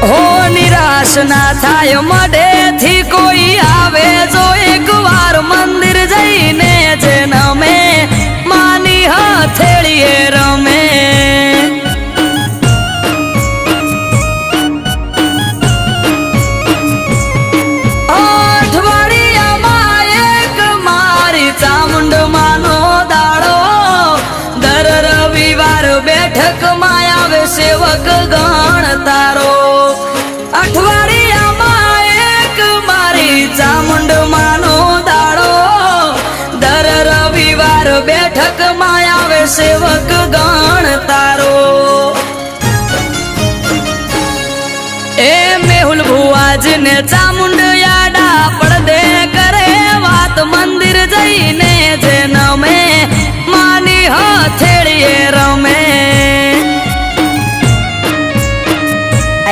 હો નિરાશ ના થાય મઢેથી કોઈ આવે જો એકવાર મંદિર જઈને જન્મે માની હથેળીએ રમે અઠવાડિયામાં એક મારી ચામુંડ માનો દાડો દર રવિવાર બેઠકમાં આવે સેવક ગણ તારો અઠવાડિયામાં એક મારી ચામુંડ માનો દાડો દર રવિવાર બેઠકમાં આવે સેવક ગણ તારો એ મેહુલ ભુવાજીને ચામુંડ યાડા પડદે કરે વાત મંદિર જઈને